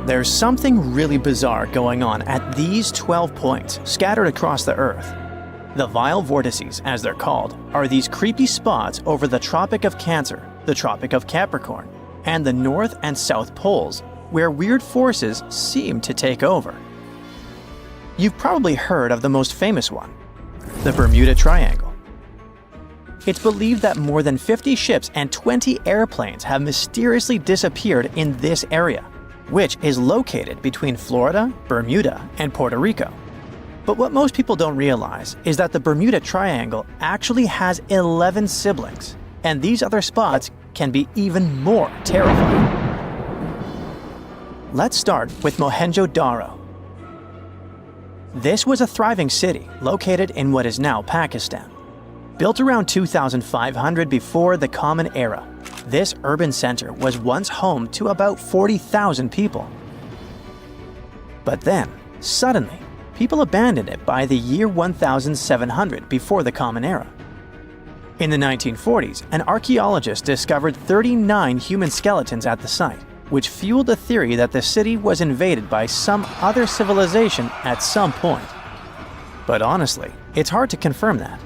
There's something really bizarre going on at these 12 points scattered across the Earth. The vile vortices, as they're called, are these creepy spots over the Tropic of Cancer, the Tropic of Capricorn, and the North and South Poles, where weird forces seem to take over. You've probably heard of the most famous one, the Bermuda Triangle. It's believed that more than 50 ships and 20 airplanes have mysteriously disappeared in this area, which is located between Florida, Bermuda, and Puerto Rico. But what most people don't realize is that the Bermuda Triangle actually has 11 siblings, and these other spots can be even more terrifying. Let's start with Mohenjo Daro. This was a thriving city located in what is now Pakistan. Built around 2500 before the Common Era, this urban center was once home to about 40,000 people. But then, suddenly, people abandoned it by the year 1700 before the Common Era. In the 1940s, an archaeologist discovered 39 human skeletons at the site, which fueled the theory that the city was invaded by some other civilization at some point. But honestly, it's hard to confirm that,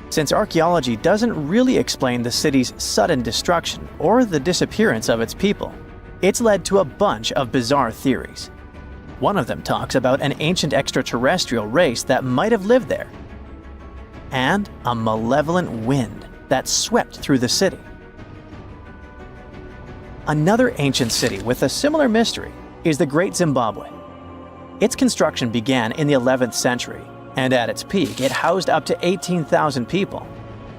since archaeology doesn't really explain the city's sudden destruction or the disappearance of its people. It's led to a bunch of bizarre theories. One of them talks about an ancient extraterrestrial race that might have lived there, and a malevolent wind that swept through the city. Another ancient city with a similar mystery is the Great Zimbabwe. Its construction began in the 11th century, and at its peak it housed up to 18,000 people.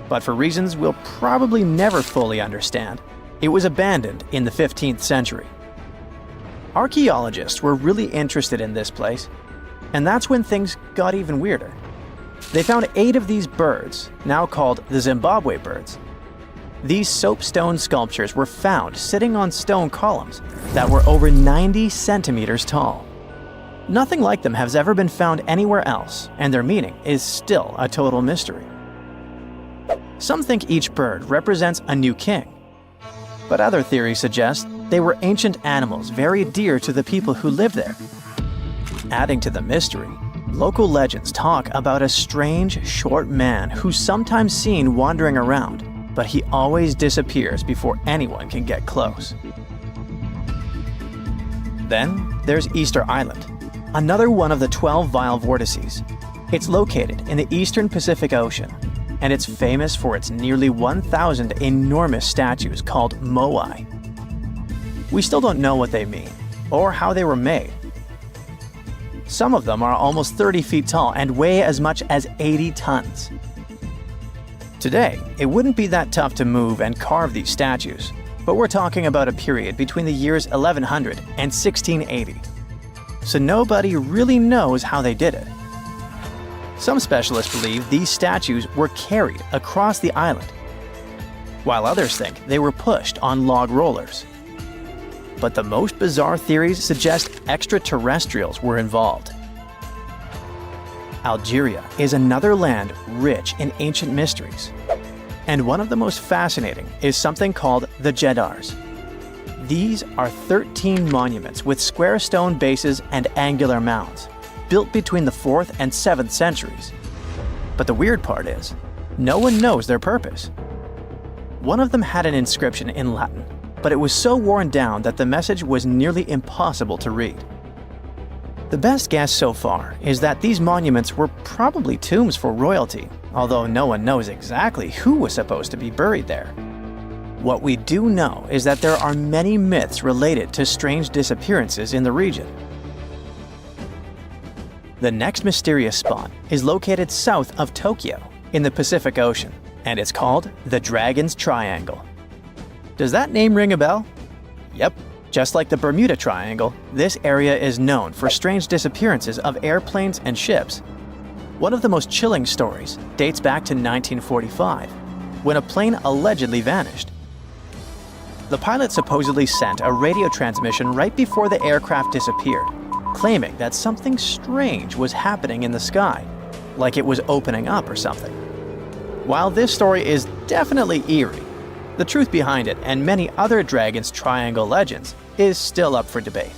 But for reasons we'll probably never fully understand, it was abandoned in the 15th century. Archaeologists were really interested in this place, and that's when things got even weirder. They found 8 of these birds, now called the Zimbabwe birds. These soapstone sculptures were found sitting on stone columns that were over 90 centimeters tall. Nothing like them has ever been found anywhere else, and their meaning is still a total mystery. Some think each bird represents a new king, but other theories suggest they were ancient animals very dear to the people who lived there. Adding to the mystery, local legends talk about a strange, short man who's sometimes seen wandering around, but he always disappears before anyone can get close. Then there's Easter Island, another one of the 12 vile vortices. It's located in the eastern Pacific Ocean, and it's famous for its nearly 1,000 enormous statues called Moai. We still don't know what they mean, or how they were made. Some of them are almost 30 feet tall and weigh as much as 80 tons. Today, it wouldn't be that tough to move and carve these statues, but we're talking about a period between the years 1100 and 1680. So nobody really knows how they did it. Some specialists believe these statues were carried across the island, while others think they were pushed on log rollers. But the most bizarre theories suggest extraterrestrials were involved. Algeria is another land rich in ancient mysteries, and one of the most fascinating is something called the Jedars. These are 13 monuments with square stone bases and angular mounds, built between the 4th and 7th centuries. But the weird part is, no one knows their purpose. One of them had an inscription in Latin, but it was so worn down that the message was nearly impossible to read. The best guess so far is that these monuments were probably tombs for royalty, although no one knows exactly who was supposed to be buried there. What we do know is that there are many myths related to strange disappearances in the region. The next mysterious spot is located south of Tokyo in the Pacific Ocean, and it's called the Dragon's Triangle. Does that name ring a bell? Yep. Just like the Bermuda Triangle, this area is known for strange disappearances of airplanes and ships. One of the most chilling stories dates back to 1945, when a plane allegedly vanished. The pilot supposedly sent a radio transmission right before the aircraft disappeared, claiming that something strange was happening in the sky, like it was opening up or something. While this story is definitely eerie, the truth behind it and many other Dragon's Triangle legends is still up for debate.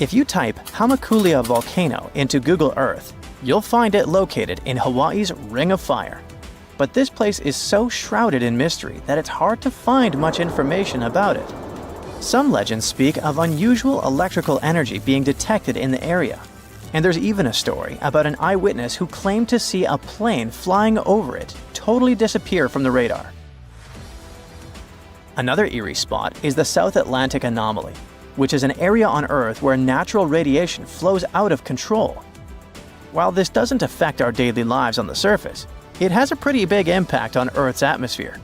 If you type Hamakulia volcano into Google Earth, you'll find it located in Hawaii's Ring of Fire. But this place is so shrouded in mystery that it's hard to find much information about it. Some legends speak of unusual electrical energy being detected in the area, and there's even a story about an eyewitness who claimed to see a plane flying over it totally disappear from the radar. Another eerie spot is the South Atlantic anomaly, which is an area on Earth where natural radiation flows out of control. While this doesn't affect our daily lives on the surface, it has a pretty big impact on Earth's atmosphere.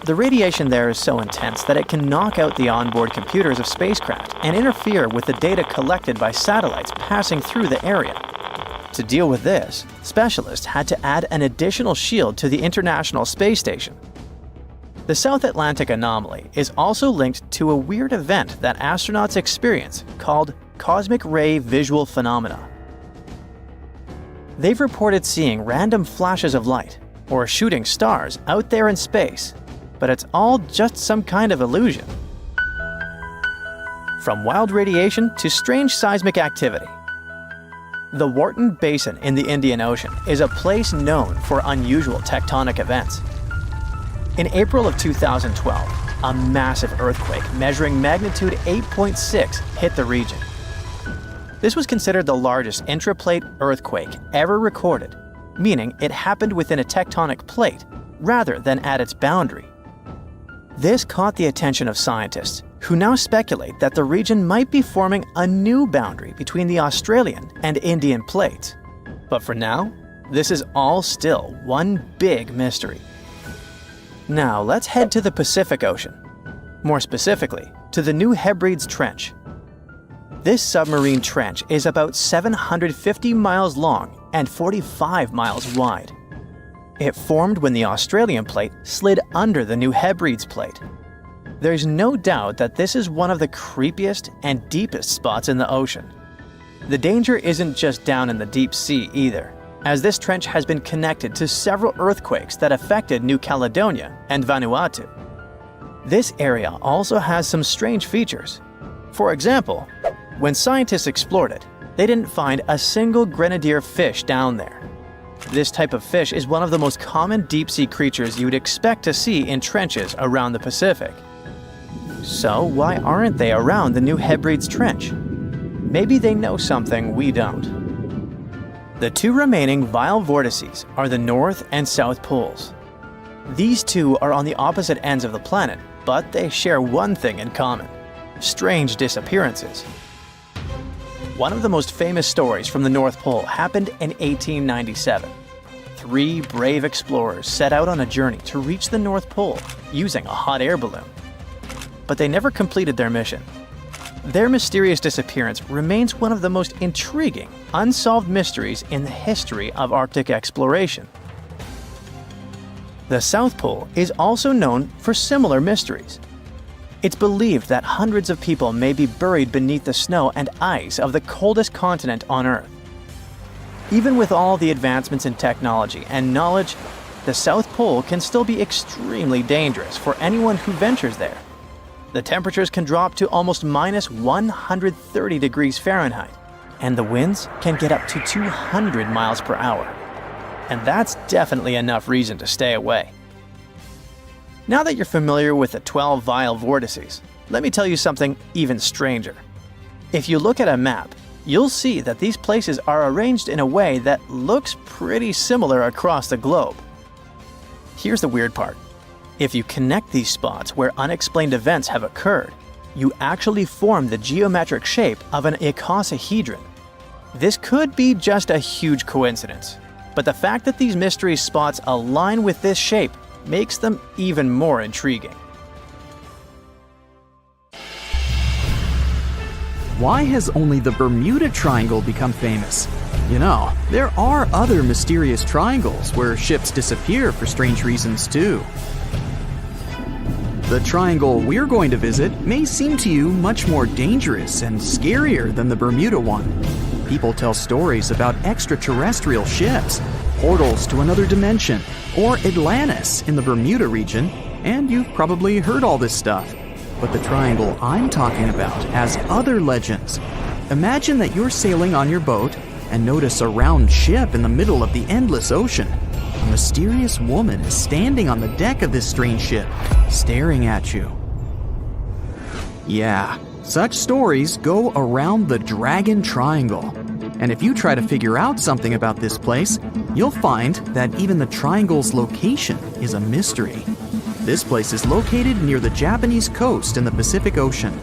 The radiation there is so intense that it can knock out the onboard computers of spacecraft and interfere with the data collected by satellites passing through the area. To deal with this, specialists had to add an additional shield to the International Space Station. The South Atlantic anomaly is also linked to a weird event that astronauts experience called cosmic ray visual phenomena. They've reported seeing random flashes of light or shooting stars out there in space, but it's all just some kind of illusion. From wild radiation to strange seismic activity. The Wharton Basin in the Indian Ocean is a place known for unusual tectonic events. In April of 2012, a massive earthquake measuring magnitude 8.6 hit the region. This was considered the largest intraplate earthquake ever recorded, meaning it happened within a tectonic plate rather than at its boundary. This caught the attention of scientists, who now speculate that the region might be forming a new boundary between the Australian and Indian plates. But for now, this is all still one big mystery. Now let's head to the Pacific Ocean. More specifically, to the New Hebrides Trench. This submarine trench is about 750 miles long and 45 miles wide. It formed when the Australian plate slid under the New Hebrides plate. There's no doubt that this is one of the creepiest and deepest spots in the ocean. The danger isn't just down in the deep sea either, as this trench has been connected to several earthquakes that affected New Caledonia and Vanuatu. This area also has some strange features. For example, when scientists explored it, they didn't find a single grenadier fish down there. This type of fish is one of the most common deep-sea creatures you'd expect to see in trenches around the Pacific. So why aren't they around the New Hebrides Trench? Maybe they know something we don't. The two remaining vile vortices are the North and South Poles. These two are on the opposite ends of the planet, but they share one thing in common: strange disappearances. One of the most famous stories from the North Pole happened in 1897. 3 brave explorers set out on a journey to reach the North Pole using a hot air balloon. But they never completed their mission. Their mysterious disappearance remains one of the most intriguing, unsolved mysteries in the history of Arctic exploration. The South Pole is also known for similar mysteries. It's believed that hundreds of people may be buried beneath the snow and ice of the coldest continent on Earth. Even with all the advancements in technology and knowledge, the South Pole can still be extremely dangerous for anyone who ventures there. The temperatures can drop to almost minus 130 degrees Fahrenheit, and the winds can get up to 200 miles per hour. And that's definitely enough reason to stay away. Now that you're familiar with the 12 vile vortices, let me tell you something even stranger. If you look at a map, you'll see that these places are arranged in a way that looks pretty similar across the globe. Here's the weird part. If you connect these spots where unexplained events have occurred, you actually form the geometric shape of an icosahedron. This could be just a huge coincidence, but the fact that these mystery spots align with this shape makes them even more intriguing. Why has only the Bermuda Triangle become famous? You know, there are other mysterious triangles where ships disappear for strange reasons too. The triangle we're going to visit may seem to you much more dangerous and scarier than the Bermuda one. People tell stories about extraterrestrial ships, portals to another dimension, or Atlantis in the Bermuda region, and you've probably heard all this stuff. But the triangle I'm talking about has other legends. Imagine that you're sailing on your boat and notice a round ship in the middle of the endless ocean. A mysterious woman is standing on the deck of this strange ship, staring at you. Yeah, such stories go around the Dragon Triangle. And if you try to figure out something about this place, you'll find that even the triangle's location is a mystery. This place is located near the Japanese coast in the Pacific Ocean.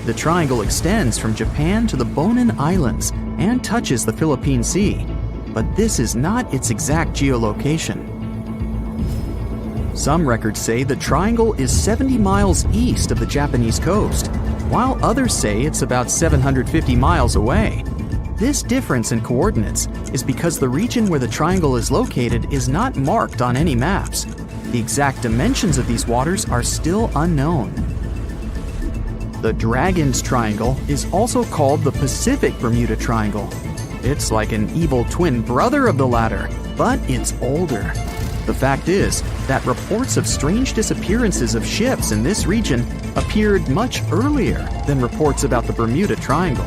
The triangle extends from Japan to the Bonin Islands and touches the Philippine Sea, but this is not its exact geolocation. Some records say the triangle is 70 miles east of the Japanese coast, while others say it's about 750 miles away. This difference in coordinates is because the region where the triangle is located is not marked on any maps. The exact dimensions of these waters are still unknown. The Dragon's Triangle is also called the Pacific Bermuda Triangle. It's like an evil twin brother of the latter, but it's older. The fact is that reports of strange disappearances of ships in this region appeared much earlier than reports about the Bermuda Triangle.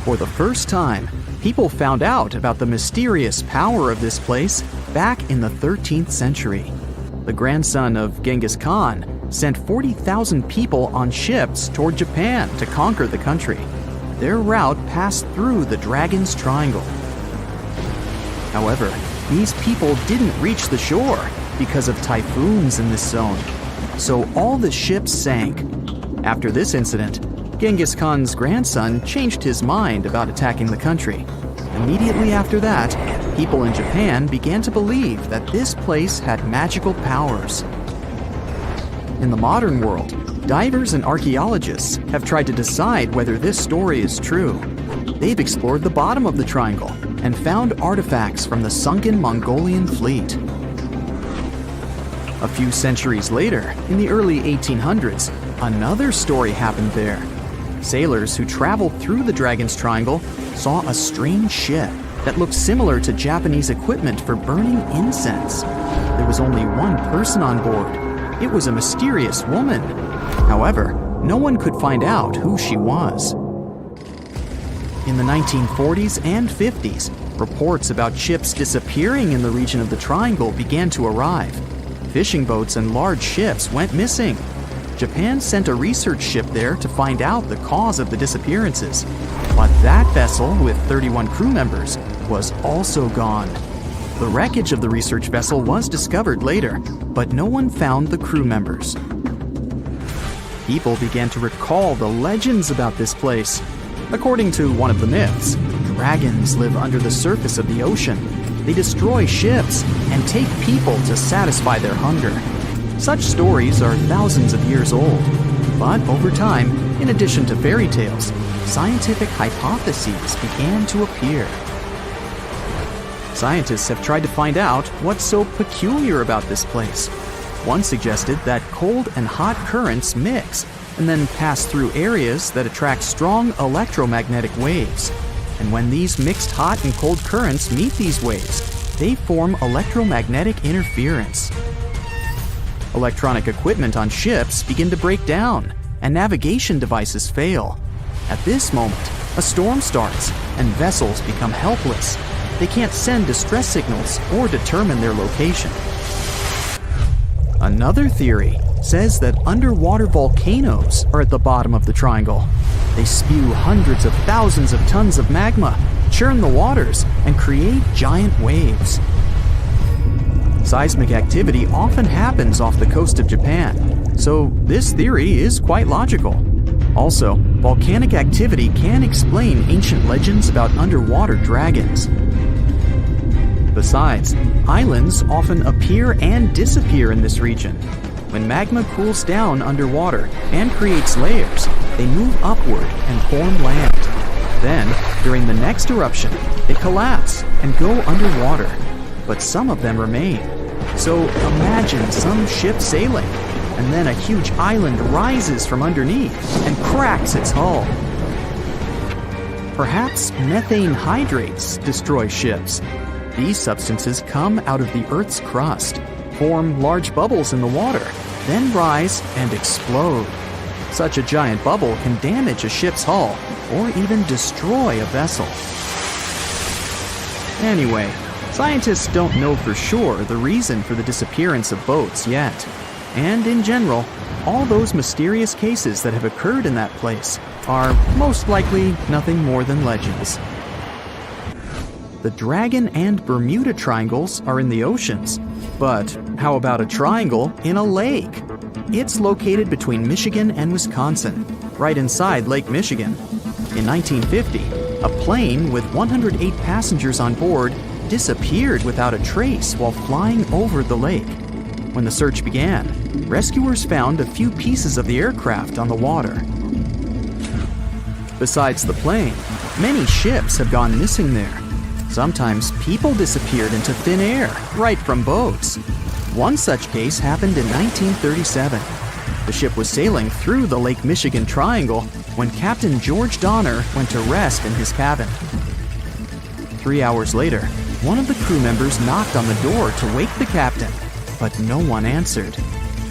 For the first time, people found out about the mysterious power of this place back in the 13th century. The grandson of Genghis Khan sent 40,000 people on ships toward Japan to conquer the country. Their route passed through the Dragon's Triangle. However, these people didn't reach the shore because of typhoons in this zone, so all the ships sank. After this incident, Genghis Khan's grandson changed his mind about attacking the country. Immediately after that, people in Japan began to believe that this place had magical powers. In the modern world, divers and archaeologists have tried to decide whether this story is true. They've explored the bottom of the triangle and found artifacts from the sunken Mongolian fleet. A few centuries later, in the early 1800s, another story happened there. Sailors who traveled through the Dragon's Triangle saw a strange ship that looked similar to Japanese equipment for burning incense. There was only one person on board. It was a mysterious woman. However, no one could find out who she was. In the 1940s and 50s, reports about ships disappearing in the region of the Triangle began to arrive. Fishing boats and large ships went missing. Japan sent a research ship there to find out the cause of the disappearances. But that vessel, with 31 crew members, was also gone. The wreckage of the research vessel was discovered later, but no one found the crew members. People began to recall the legends about this place. According to one of the myths, dragons live under the surface of the ocean. They destroy ships and take people to satisfy their hunger. Such stories are thousands of years old. But over time, in addition to fairy tales, scientific hypotheses began to appear. Scientists have tried to find out what's so peculiar about this place. One suggested that cold and hot currents mix and then pass through areas that attract strong electromagnetic waves. And when these mixed hot and cold currents meet these waves, they form electromagnetic interference. Electronic equipment on ships begin to break down, and navigation devices fail. At this moment, a storm starts, and vessels become helpless. They can't send distress signals or determine their location. Another theory says that underwater volcanoes are at the bottom of the triangle. They spew hundreds of thousands of tons of magma, churn the waters, and create giant waves. Seismic activity often happens off the coast of Japan, so this theory is quite logical. Also, volcanic activity can explain ancient legends about underwater dragons. Besides, islands often appear and disappear in this region. When magma cools down underwater and creates layers, they move upward and form land. Then, during the next eruption, they collapse and go underwater. But some of them remain. So imagine some ship sailing, and then a huge island rises from underneath and cracks its hull. Perhaps methane hydrates destroy ships. These substances come out of the Earth's crust, form large bubbles in the water, then rise and explode. Such a giant bubble can damage a ship's hull, or even destroy a vessel. Anyway, scientists don't know for sure the reason for the disappearance of boats yet. And in general, all those mysterious cases that have occurred in that place are most likely nothing more than legends. The Dragon and Bermuda Triangles are in the oceans, but how about a triangle in a lake? It's located between Michigan and Wisconsin, right inside Lake Michigan. In 1950, a plane with 108 passengers on board disappeared without a trace while flying over the lake. When the search began, rescuers found a few pieces of the aircraft on the water. Besides the plane, many ships have gone missing there. Sometimes people disappeared into thin air, right from boats. One such case happened in 1937. The ship was sailing through the Lake Michigan Triangle when Captain George Donner went to rest in his cabin. 3 hours later, one of the crew members knocked on the door to wake the captain, but no one answered.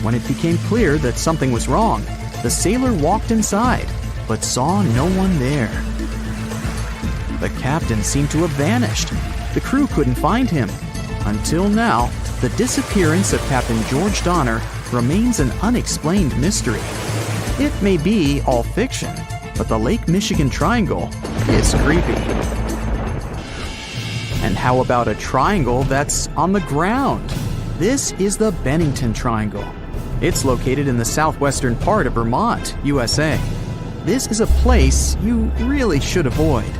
When it became clear that something was wrong, the sailor walked inside, but saw no one there. The captain seemed to have vanished. The crew couldn't find him. Until now, the disappearance of Captain George Donner remains an unexplained mystery. It may be all fiction, but the Lake Michigan Triangle is creepy. And how about a triangle that's on the ground? This is the Bennington Triangle. It's located in the southwestern part of Vermont, USA. This is a place you really should avoid.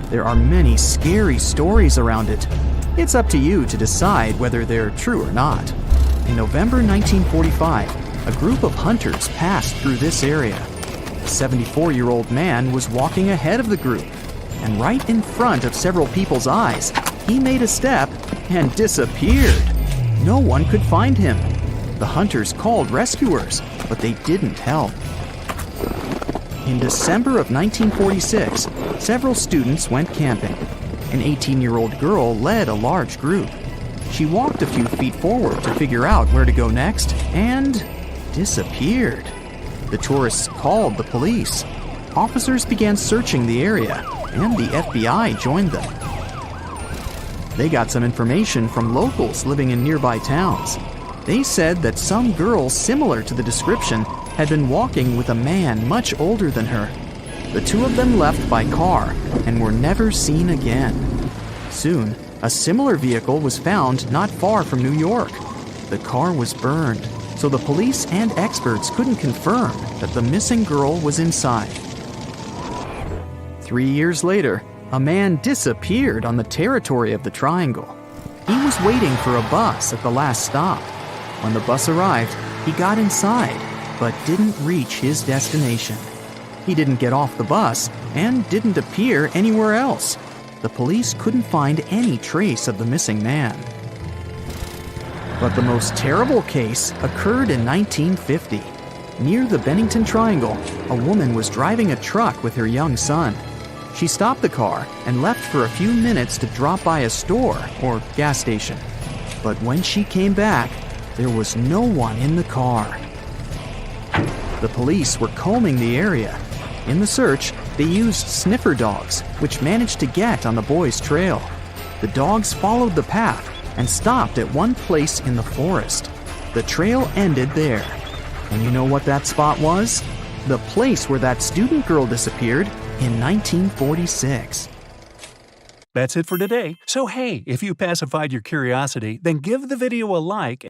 There are many scary stories around it. It's up to you to decide whether they're true or not. In November 1945, a group of hunters passed through this area. A 74-year-old man was walking ahead of the group, and right in front of several people's eyes, he made a step and disappeared. No one could find him. The hunters called rescuers, but they didn't help. In December of 1946, several students went camping. An 18-year-old girl led a large group. She walked a few feet forward to figure out where to go next and disappeared. The tourists called the police. Officers began searching the area, and the FBI joined them. They got some information from locals living in nearby towns. They said that some girl similar to the description had been walking with a man much older than her. The two of them left by car and were never seen again. Soon, a similar vehicle was found not far from New York. The car was burned, so the police and experts couldn't confirm that the missing girl was inside. 3 years later, a man disappeared on the territory of the triangle. He was waiting for a bus at the last stop. When the bus arrived, he got inside, but didn't reach his destination. He didn't get off the bus and didn't appear anywhere else. The police couldn't find any trace of the missing man. But the most terrible case occurred in 1950. Near the Bennington Triangle, a woman was driving a truck with her young son. She stopped the car and left for a few minutes to drop by a store or gas station. But when she came back, there was no one in the car. The police were combing the area. In the search, they used sniffer dogs, which managed to get on the boy's trail. The dogs followed the path and stopped at one place in the forest. The trail ended there. And you know what that spot was? The place where that student girl disappeared in 1946. That's it for today. So hey, if you pacified your curiosity, then give the video a like